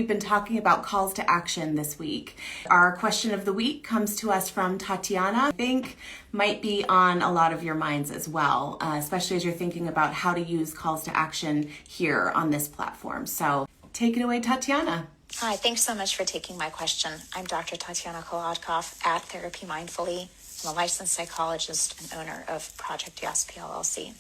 been talking about calls to action this week. Our question of the week comes to us from Tatiana. I think might be on a lot of your minds as well, especially as you're thinking about how to use calls to action here on this platform. So take it away, Tatiana. Hi, thanks so much for taking my question. I'm Dr. Tatiana Kolodkov at Therapy Mindfully. I'm a licensed psychologist and owner of Project YASP LLC.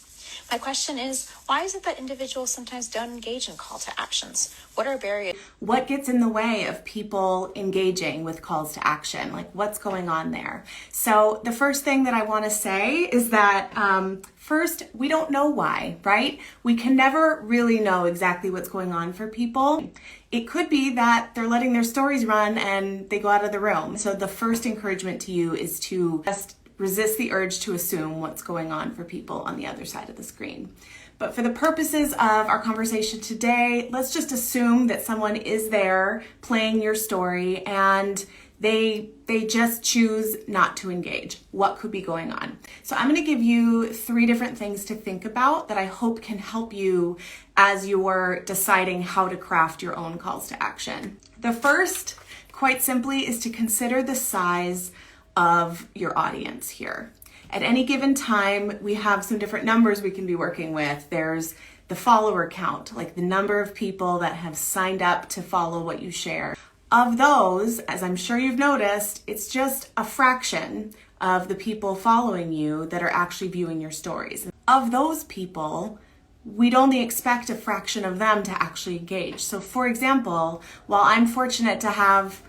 My question is, why is it that individuals sometimes don't engage in call to actions? What are barriers? What gets in the way of people engaging with calls to action? Like, what's going on there? So the first thing that I want to say is that first, we don't know why, right? We can never really know exactly what's going on for people. It could be that they're letting their stories run and they go out of the room. So the first encouragement to you is to just resist the urge to assume what's going on for people on the other side of the screen. But for the purposes of our conversation today, let's just assume that someone is there playing your story and they just choose not to engage. What could be going on? So I'm going to give you 3 different things to think about that I hope can help you as you're deciding how to craft your own calls to action. The first, quite simply, is to consider the size of your audience here. At any given time, we have some different numbers we can be working with. There's the follower count, like the number of people that have signed up to follow what you share. Of those, as I'm sure you've noticed, it's just a fraction of the people following you that are actually viewing your stories. Of those people, we'd only expect a fraction of them to actually engage. So for example, while I'm fortunate to have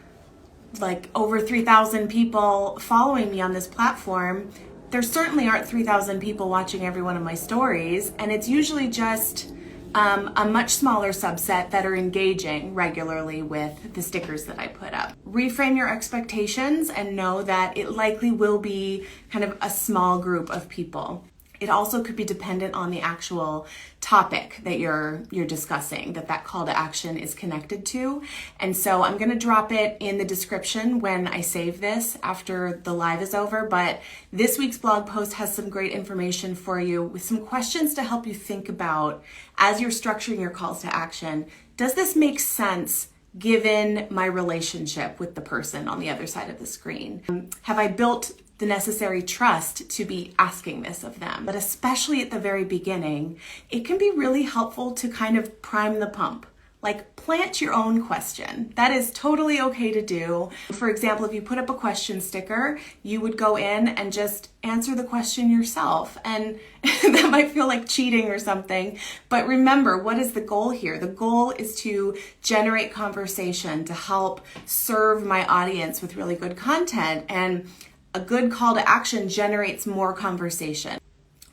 like over 3,000 people following me on this platform, there certainly aren't 3,000 people watching every one of my stories, and it's usually just a much smaller subset that are engaging regularly with the stickers that I put up. Reframe your expectations and know that it likely will be kind of a small group of people. It also could be dependent on the actual topic that you're discussing, that call to action is connected to. And so I'm going to drop it in the description when I save this after the live is over. But this week's blog post has some great information for you with some questions to help you think about as you're structuring your calls to action. Does this make sense given my relationship with the person on the other side of the screen? Have I built the necessary trust to be asking this of them? But especially at the very beginning, it can be really helpful to kind of prime the pump. Like, plant your own question. That is totally okay to do. For example, if you put up a question sticker, you would go in and just answer the question yourself. And that might feel like cheating or something. But remember, what is the goal here? The goal is to generate conversation, to help serve my audience with really good content. And a good call to action generates more conversation.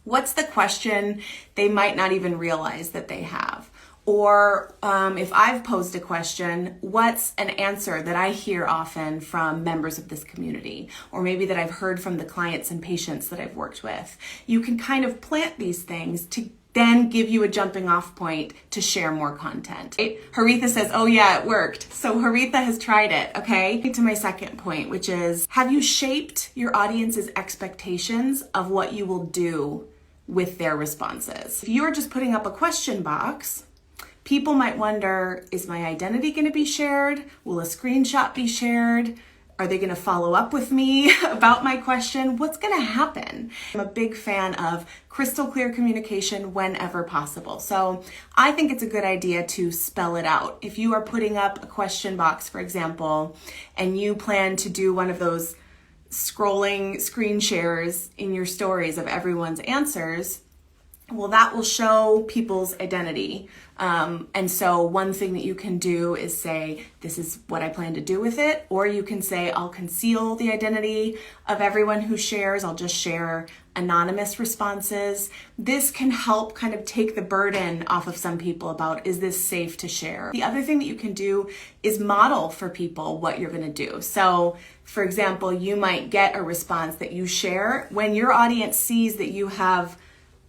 What's the question they might not even realize that they have? Or if I've posed a question, what's an answer that I hear often from members of this community? Or maybe that I've heard from the clients and patients that I've worked with. You can kind of plant these things to then give you a jumping off point to share more content. Haritha says, oh yeah, it worked. So Haritha has tried it, okay? To my second point, which is, have you shaped your audience's expectations of what you will do with their responses? If you're just putting up a question box, people might wonder, is my identity gonna be shared? Will a screenshot be shared? Are they going to follow up with me about my question? What's going to happen? I'm a big fan of crystal clear communication whenever possible. So I think it's a good idea to spell it out. If you are putting up a question box, for example, and you plan to do one of those scrolling screen shares in your stories of everyone's answers, well, that will show people's identity. And so one thing that you can do is say, this is what I plan to do with it. Or you can say, I'll conceal the identity of everyone who shares. I'll just share anonymous responses. This can help kind of take the burden off of some people about, is this safe to share? The other thing that you can do is model for people what you're going to do. So for example, you might get a response that you share when your audience sees that you have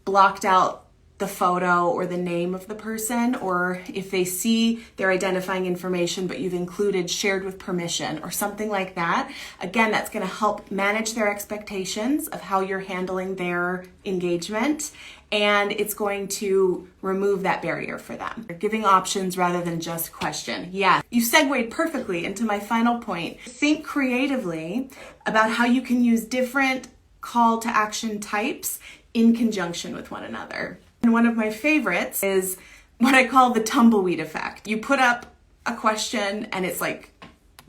blocked out the photo or the name of the person, or if they see their identifying information but you've included shared with permission or something like that. Again, that's going to help manage their expectations of how you're handling their engagement, and it's going to remove that barrier for them. You're giving options rather than just question. Yeah, you segued perfectly into my final point. Think creatively about how you can use different call to action types in conjunction with one another. And one of my favorites is what I call the tumbleweed effect. You put up a question and it's like,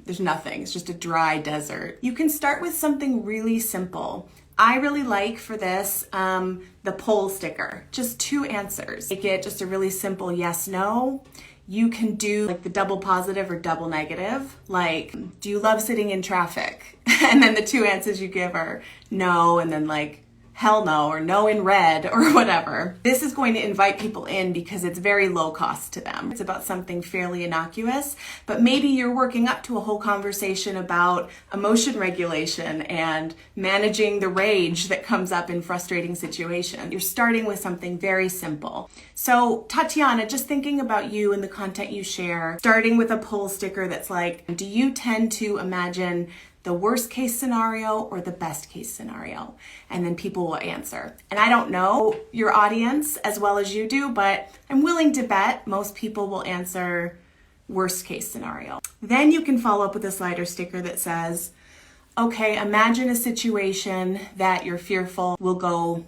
there's nothing. It's just a dry desert. You can start with something really simple. I really like for this, the poll sticker, just 2 answers. Make it just a really simple yes, no. You can do like the double positive or double negative. Like, do you love sitting in traffic? And then the 2 answers you give are no, and then like, hell no, or no in red, or whatever. This is going to invite people in because it's very low cost to them. It's about something fairly innocuous, but maybe you're working up to a whole conversation about emotion regulation and managing the rage that comes up in frustrating situations. You're starting with something very simple. So Tatiana, just thinking about you and the content you share, starting with a poll sticker that's like, do you tend to imagine the worst case scenario or the best case scenario? And then people will answer. And I don't know your audience as well as you do, but I'm willing to bet most people will answer worst case scenario. Then you can follow up with a slider sticker that says, okay, imagine a situation that you're fearful will go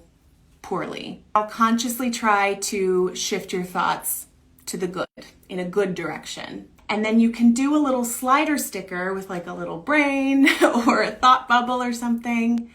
poorly. I'll consciously try to shift your thoughts to the good, in a good direction. And then you can do a little slider sticker with like a little brain or a thought bubble or something,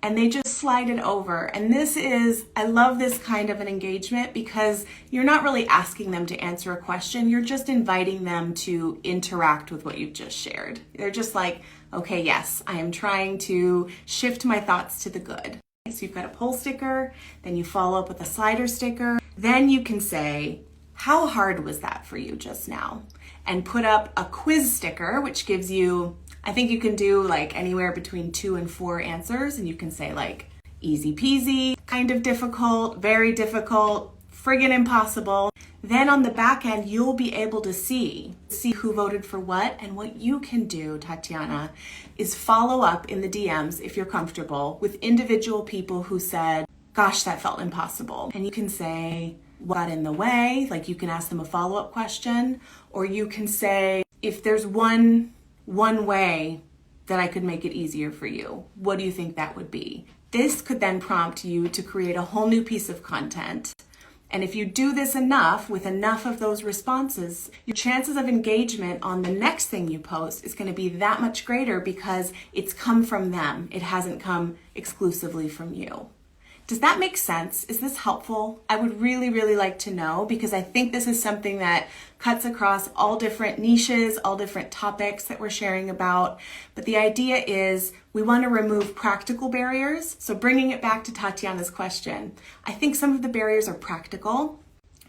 and they just slide it over. And this is, I love this kind of an engagement because you're not really asking them to answer a question, you're just inviting them to interact with what you've just shared. They're just like, okay, yes, I am trying to shift my thoughts to the good. So you've got a poll sticker, then you follow up with a slider sticker. Then you can say, how hard was that for you just now? And put up a quiz sticker, which gives you, I think you can do like anywhere between 2 and 4 answers. And you can say like easy peasy, kind of difficult, very difficult, friggin' impossible. Then on the back end, you'll be able to see who voted for what. And what you can do, Tatiana, is follow up in the DMs, if you're comfortable, with individual people who said, gosh, that felt impossible. And you can say, what got in the way? Like you can ask them a follow-up question, or you can say, if there's one way that I could make it easier for you, what do you think that would be? This could then prompt you to create a whole new piece of content. And if you do this enough, with enough of those responses, your chances of engagement on the next thing you post is going to be that much greater because it's come from them. It hasn't come exclusively from you. Does that make sense? Is this helpful? I would really, really like to know, because I think this is something that cuts across all different niches, all different topics that we're sharing about. But the idea is we want to remove practical barriers. So bringing it back to Tatiana's question, I think some of the barriers are practical.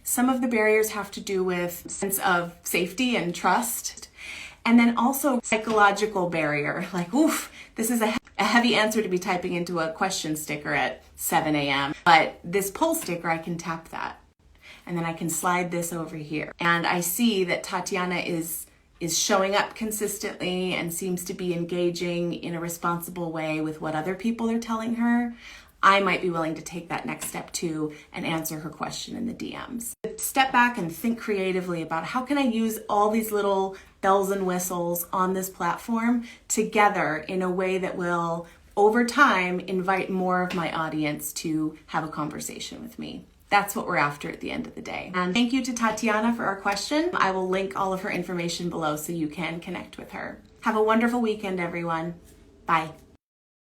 Some of the barriers have to do with sense of safety and trust. And then also psychological barrier, like, oof, this is a heavy answer to be typing into a question sticker at 7 a.m. But this poll sticker, I can tap that. And then I can slide this over here. And I see that Tatiana is showing up consistently and seems to be engaging in a responsible way with what other people are telling her. I might be willing to take that next step too and answer her question in the DMs. Step back and think creatively about how can I use all these little bells and whistles on this platform together in a way that will, over time, invite more of my audience to have a conversation with me. That's what we're after at the end of the day. And thank you to Tatiana for our question. I will link all of her information below so you can connect with her. Have a wonderful weekend, everyone. Bye.